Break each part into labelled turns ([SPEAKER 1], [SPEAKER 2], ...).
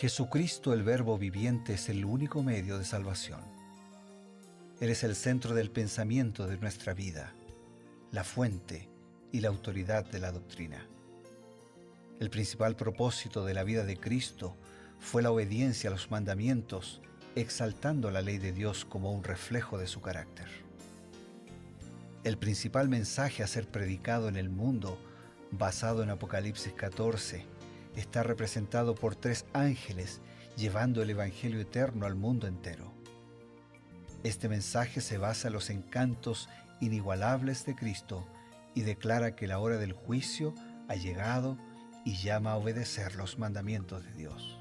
[SPEAKER 1] Jesucristo, el Verbo viviente, es el único medio de salvación. Él es el centro del pensamiento de nuestra vida, la fuente y la autoridad de la doctrina. El principal propósito de la vida de Cristo fue la obediencia a los mandamientos, exaltando la ley de Dios como un reflejo de su carácter. El principal mensaje a ser predicado en el mundo, basado en Apocalipsis 14, está representado por 3 ángeles llevando el Evangelio eterno al mundo entero. Este mensaje se basa en los encantos inigualables de Cristo y declara que la hora del juicio ha llegado y llama a obedecer los mandamientos de Dios.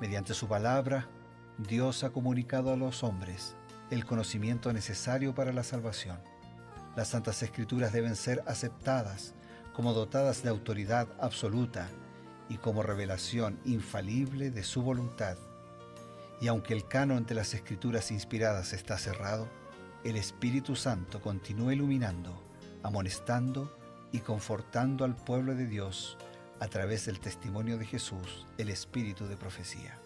[SPEAKER 1] Mediante su palabra, Dios ha comunicado a los hombres el conocimiento necesario para la salvación. Las Santas Escrituras deben ser aceptadas como dotadas de autoridad absoluta y como revelación infalible de su voluntad. Y aunque el canon de las Escrituras inspiradas está cerrado, el Espíritu Santo continúa iluminando, amonestando y confortando al pueblo de Dios a través del testimonio de Jesús, el Espíritu de profecía.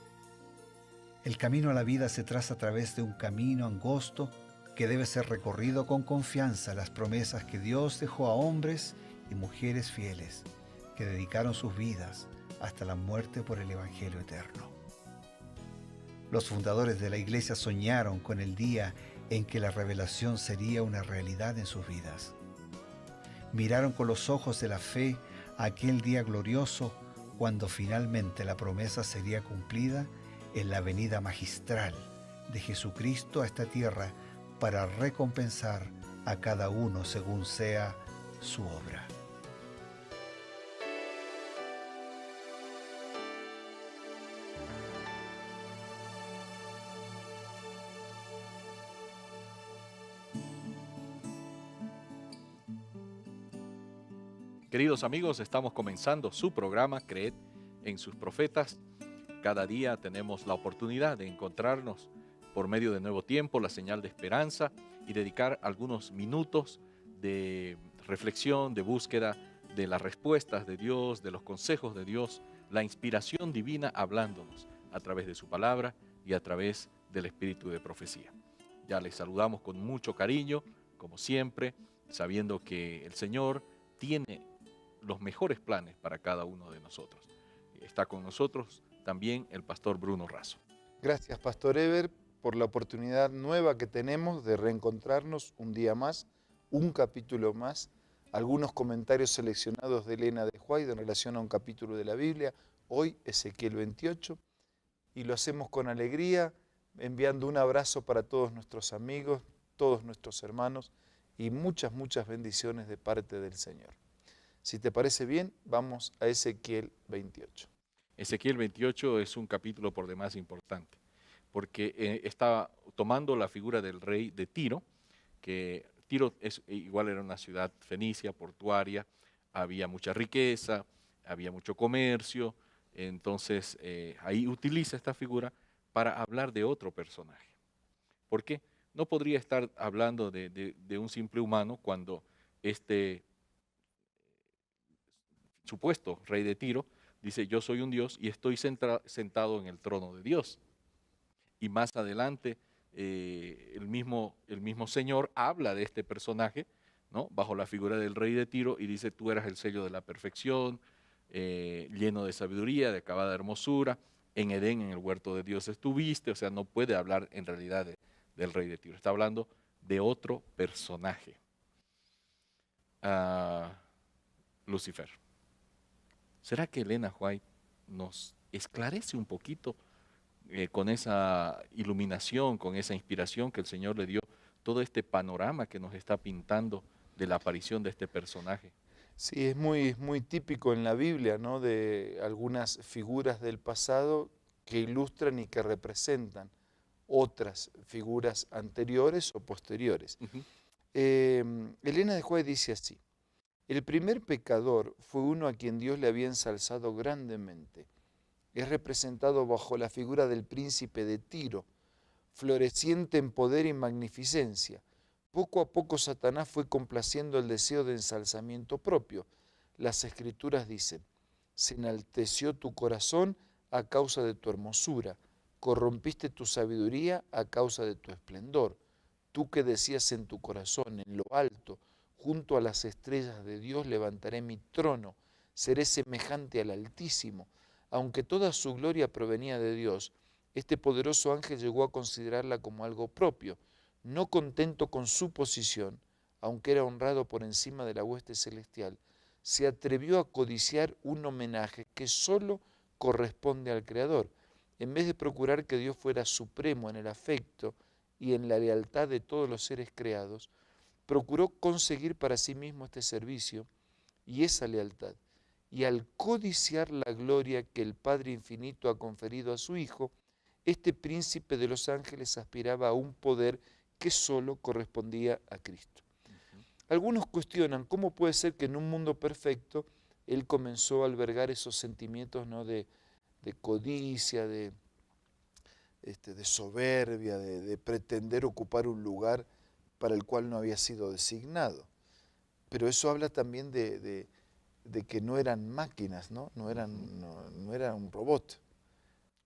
[SPEAKER 1] El camino a la vida se traza a través de un camino angosto que debe ser recorrido con confianza a las promesas que Dios dejó a hombres y mujeres fieles que dedicaron sus vidas hasta la muerte por el Evangelio eterno. Los fundadores de la Iglesia soñaron con el día en que la revelación sería una realidad en sus vidas. Miraron con los ojos de la fe a aquel día glorioso cuando finalmente la promesa sería cumplida en la venida magistral de Jesucristo a esta tierra para recompensar a cada uno según sea su obra.
[SPEAKER 2] Queridos amigos, estamos comenzando su programa Creed en sus profetas. Cada día tenemos la oportunidad de encontrarnos por medio de Nuevo Tiempo, la señal de esperanza, y dedicar algunos minutos de reflexión, de búsqueda de las respuestas de Dios, de los consejos de Dios, la inspiración divina hablándonos a través de su palabra y a través del espíritu de profecía. Ya les saludamos con mucho cariño, como siempre, sabiendo que el Señor tiene los mejores planes para cada uno de nosotros. Está con nosotros también el pastor Bruno Razo.
[SPEAKER 3] Gracias, Pastor Eber, por la oportunidad nueva que tenemos de reencontrarnos un día más, un capítulo más, algunos comentarios seleccionados de Elena de White en relación a un capítulo de la Biblia, hoy Ezequiel 28, y lo hacemos con alegría, enviando un abrazo para todos nuestros amigos, todos nuestros hermanos, y muchas, muchas bendiciones de parte del Señor. Si te parece bien, vamos a Ezequiel 28.
[SPEAKER 2] Ezequiel 28 es un capítulo por demás importante, porque está tomando la figura del rey de Tiro, que Tiro igual era una ciudad fenicia, portuaria, había mucha riqueza, había mucho comercio, entonces ahí utiliza esta figura para hablar de otro personaje. ¿Por qué? No podría estar hablando de un simple humano cuando este supuesto rey de Tiro dice: yo soy un Dios y estoy sentado en el trono de Dios. Y más adelante el mismo Señor habla de este personaje, ¿no?, bajo la figura del rey de Tiro, y dice: tú eras el sello de la perfección, lleno de sabiduría, de acabada hermosura, en Edén, en el huerto de Dios estuviste. O sea, no puede hablar en realidad del rey de Tiro, está hablando de otro personaje. Lucifer. ¿Será que Elena White nos esclarece un poquito con esa iluminación, con esa inspiración que el Señor le dio, todo este panorama que nos está pintando de la aparición de este personaje?
[SPEAKER 3] Sí, es muy típico en la Biblia, ¿no?, de algunas figuras del pasado que ilustran y que representan otras figuras anteriores o posteriores. Elena de White dice así: el primer pecador fue uno a quien Dios le había ensalzado grandemente. Es representado bajo la figura del príncipe de Tiro, floreciente en poder y magnificencia. Poco a poco Satanás fue complaciendo el deseo de ensalzamiento propio. Las Escrituras dicen: se enalteció tu corazón a causa de tu hermosura, corrompiste tu sabiduría a causa de tu esplendor. Tú que decías en tu corazón, en lo alto, junto a las estrellas de Dios levantaré mi trono, seré semejante al Altísimo. Aunque toda su gloria provenía de Dios, este poderoso ángel llegó a considerarla como algo propio. No contento con su posición, aunque era honrado por encima de la hueste celestial, se atrevió a codiciar un homenaje que sólo corresponde al Creador. En vez de procurar que Dios fuera supremo en el afecto y en la lealtad de todos los seres creados, procuró conseguir para sí mismo este servicio y esa lealtad. Y al codiciar la gloria que el Padre Infinito ha conferido a su Hijo, este príncipe de los ángeles aspiraba a un poder que sólo correspondía a Cristo. Algunos cuestionan cómo puede ser que en un mundo perfecto él comenzó a albergar esos sentimientos, ¿no?, de codicia, de soberbia, de pretender ocupar un lugar para el cual no había sido designado. Pero eso habla también de que no eran máquinas, no era un robot.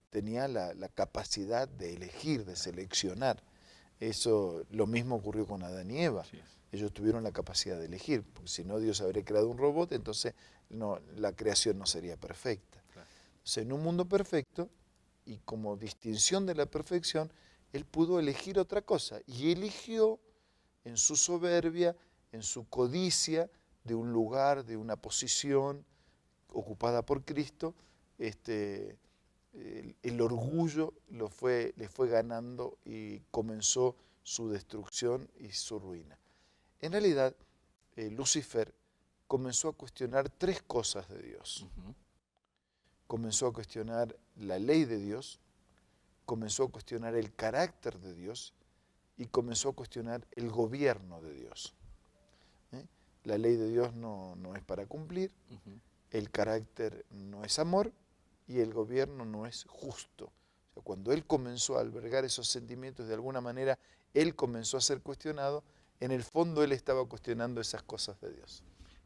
[SPEAKER 3] Tenía la capacidad de elegir, de seleccionar. Eso, lo mismo ocurrió con Adán y Eva. Ellos tuvieron la capacidad de elegir, porque si no Dios habría creado un robot, entonces la creación no sería perfecta.
[SPEAKER 2] Claro.
[SPEAKER 3] Entonces, en un mundo perfecto, y como distinción de la perfección, él pudo elegir otra cosa, y eligió en su soberbia, en su codicia de un lugar, de una posición ocupada por Cristo, el orgullo le fue ganando y comenzó su destrucción y su ruina. En realidad, Lucifer comenzó a cuestionar tres cosas de Dios. Comenzó a cuestionar la ley de Dios, comenzó a cuestionar el carácter de Dios y comenzó a cuestionar el gobierno de Dios. La ley de Dios no es para cumplir, el carácter no es amor y el gobierno no es justo. O sea, cuando él comenzó a albergar esos sentimientos, de alguna manera él comenzó a ser cuestionado. En el fondo él estaba cuestionando esas cosas de Dios.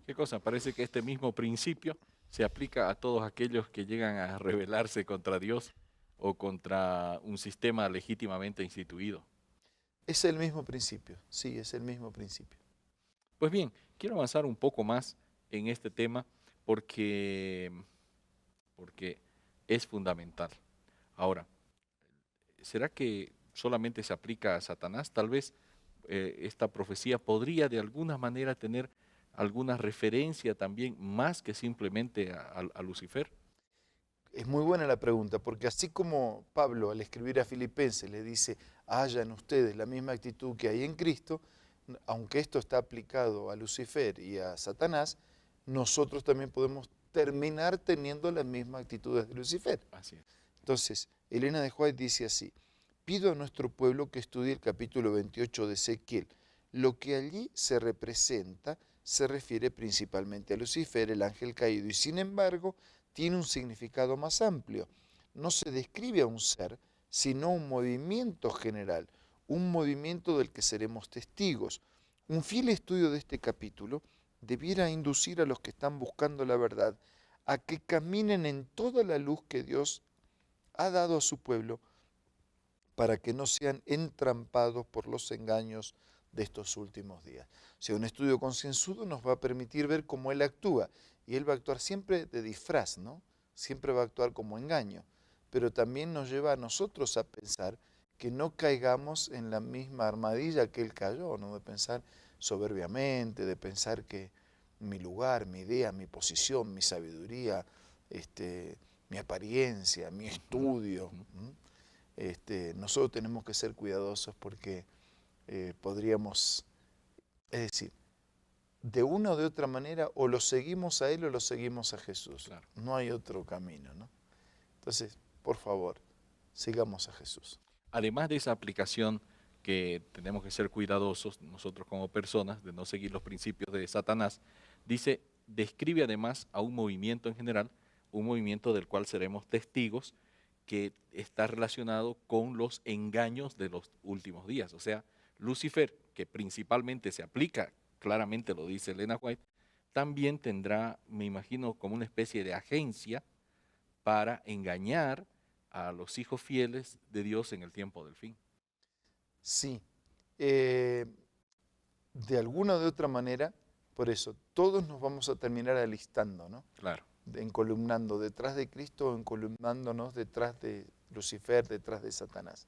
[SPEAKER 2] ¿Qué cosa? Parece que este mismo principio se aplica a todos aquellos que llegan a rebelarse contra Dios o contra un sistema legítimamente instituido.
[SPEAKER 3] Es el mismo principio, sí, es el mismo principio.
[SPEAKER 2] Pues bien, quiero avanzar un poco más en este tema porque es fundamental. Ahora, ¿será que solamente se aplica a Satanás? Tal vez esta profecía podría de alguna manera tener alguna referencia también más que simplemente a Lucifer.
[SPEAKER 3] Es muy buena la pregunta, porque así como Pablo al escribir a Filipenses le dice, hayan ustedes la misma actitud que hay en Cristo, aunque esto está aplicado a Lucifer y a Satanás, nosotros también podemos terminar teniendo las mismas actitudes de Lucifer.
[SPEAKER 2] Así es.
[SPEAKER 3] Entonces, Elena de White dice así, pido a nuestro pueblo que estudie el capítulo 28 de Ezequiel. Lo que allí se representa se refiere principalmente a Lucifer, el ángel caído, y sin embargo tiene un significado más amplio. No se describe a un ser, sino un movimiento general, un movimiento del que seremos testigos. Un fiel estudio de este capítulo debiera inducir a los que están buscando la verdad a que caminen en toda la luz que Dios ha dado a su pueblo para que no sean entrampados por los engaños de estos últimos días. O sea, un estudio concienzudo nos va a permitir ver cómo Él actúa, y Él va a actuar siempre de disfraz, ¿no? Siempre va a actuar como engaño, pero también nos lleva a nosotros a pensar que no caigamos en la misma armadilla que Él cayó, ¿no? De pensar soberbiamente, de pensar que mi lugar, mi idea, mi posición, mi sabiduría, mi apariencia, mi estudio. Nosotros tenemos que ser cuidadosos porque podríamos, es decir, de una o de otra manera o lo seguimos a Él o lo seguimos a Jesús.
[SPEAKER 2] Claro.
[SPEAKER 3] No hay otro camino, ¿no? Entonces, por favor, sigamos a Jesús.
[SPEAKER 2] Además de esa aplicación que tenemos que ser cuidadosos nosotros como personas de no seguir los principios de Satanás, describe además a un movimiento en general, un movimiento del cual seremos testigos, que está relacionado con los engaños de los últimos días. O sea, Lucifer, que principalmente se aplica, claramente lo dice Elena White, también tendrá, me imagino, como una especie de agencia para engañar a los hijos fieles de Dios en el tiempo del fin.
[SPEAKER 3] Sí, de alguna o de otra manera, por eso, todos nos vamos a terminar alistando, ¿no?
[SPEAKER 2] Claro.
[SPEAKER 3] Encolumnando detrás de Cristo o encolumnándonos detrás de Lucifer, detrás de Satanás.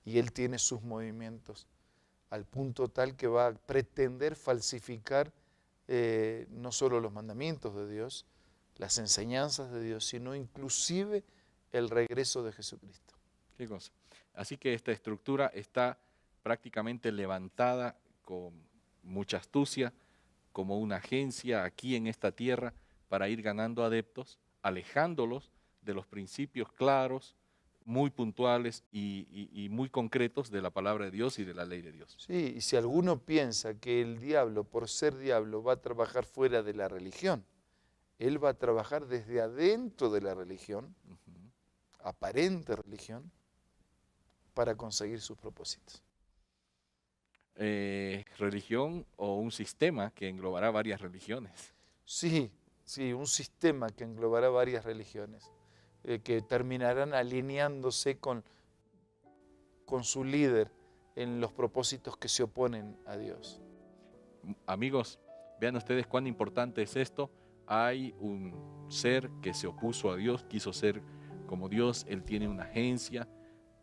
[SPEAKER 3] Y él tiene sus movimientos al punto tal que va a pretender falsificar no solo los mandamientos de Dios, las enseñanzas de Dios, sino inclusive el regreso de Jesucristo.
[SPEAKER 2] ¿Qué cosa? Así que esta estructura está prácticamente levantada con mucha astucia, como una agencia aquí en esta tierra para ir ganando adeptos, alejándolos de los principios claros, muy puntuales y muy concretos de la palabra de Dios y de la ley de Dios.
[SPEAKER 3] Sí, y si alguno piensa que el diablo, por ser diablo, va a trabajar fuera de la religión, él va a trabajar desde adentro de la religión, aparente religión, para conseguir sus propósitos.
[SPEAKER 2] Religión o un sistema que englobará varias religiones.
[SPEAKER 3] Sí, sí, un sistema que englobará varias religiones, que terminarán alineándose con su líder en los propósitos que se oponen a Dios.
[SPEAKER 2] Amigos, vean ustedes cuán importante es esto. Hay un ser que se opuso a Dios, quiso ser como Dios. Él tiene una agencia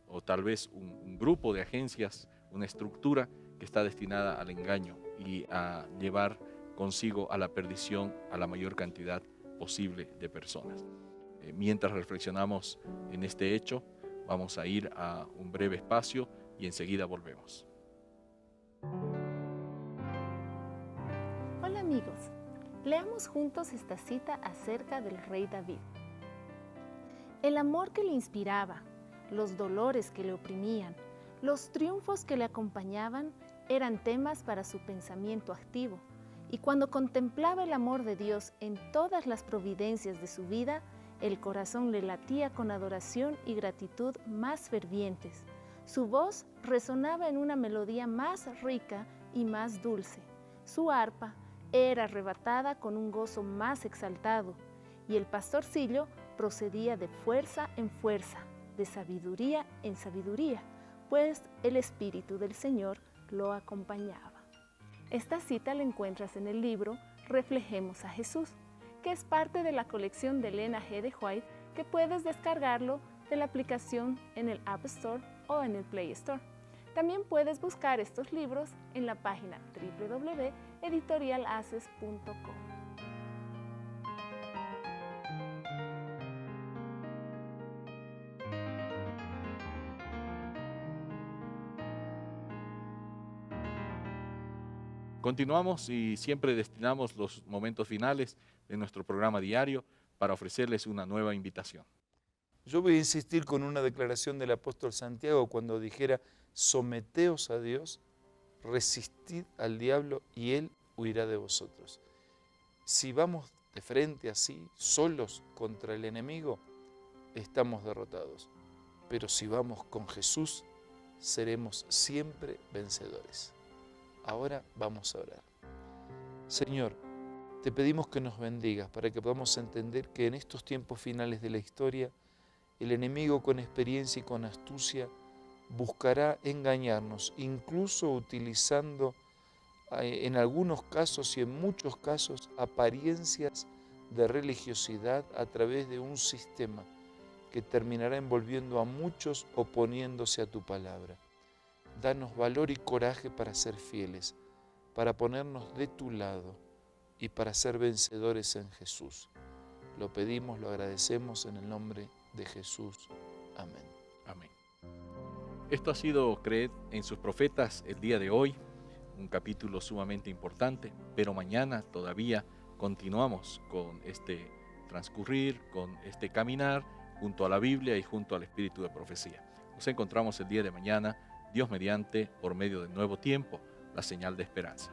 [SPEAKER 2] o tal vez un grupo de agencias, una estructura que está destinada al engaño y a llevar consigo a la perdición a la mayor cantidad posible de personas. Mientras reflexionamos en este hecho, vamos a ir a un breve espacio y enseguida volvemos.
[SPEAKER 4] Hola amigos, leamos juntos esta cita acerca del rey David. El amor que le inspiraba, los dolores que le oprimían, los triunfos que le acompañaban eran temas para su pensamiento activo, y cuando contemplaba el amor de Dios en todas las providencias de su vida, el corazón le latía con adoración y gratitud más fervientes. Su voz resonaba en una melodía más rica y más dulce. Su arpa era arrebatada con un gozo más exaltado, y el pastorcillo procedía de fuerza en fuerza, de sabiduría en sabiduría, pues el Espíritu del Señor lo acompañaba. Esta cita la encuentras en el libro Reflejemos a Jesús, que es parte de la colección de Elena G. de White, que puedes descargarlo de la aplicación en el App Store o en el Play Store. También puedes buscar estos libros en la página www.editorialaces.com.
[SPEAKER 2] Continuamos y siempre destinamos los momentos finales de nuestro programa diario para ofrecerles una nueva invitación.
[SPEAKER 3] Yo voy a insistir con una declaración del apóstol Santiago cuando dijera: someteos a Dios, resistid al diablo y él huirá de vosotros. Si vamos de frente así, solos contra el enemigo, estamos derrotados. Pero si vamos con Jesús, seremos siempre vencedores. Ahora vamos a orar. Señor, te pedimos que nos bendigas para que podamos entender que en estos tiempos finales de la historia, el enemigo con experiencia y con astucia buscará engañarnos, incluso utilizando en algunos casos y en muchos casos apariencias de religiosidad a través de un sistema que terminará envolviendo a muchos oponiéndose a tu palabra. Danos valor y coraje para ser fieles, para ponernos de tu lado y para ser vencedores en Jesús. Lo pedimos, lo agradecemos en el nombre de Jesús. Amén.
[SPEAKER 2] Amén. Esto ha sido Creed en sus profetas el día de hoy, un capítulo sumamente importante, pero mañana todavía continuamos con este transcurrir, con este caminar junto a la Biblia y junto al Espíritu de Profecía. Nos encontramos el día de mañana, Dios mediante, por medio del nuevo tiempo, la señal de esperanza.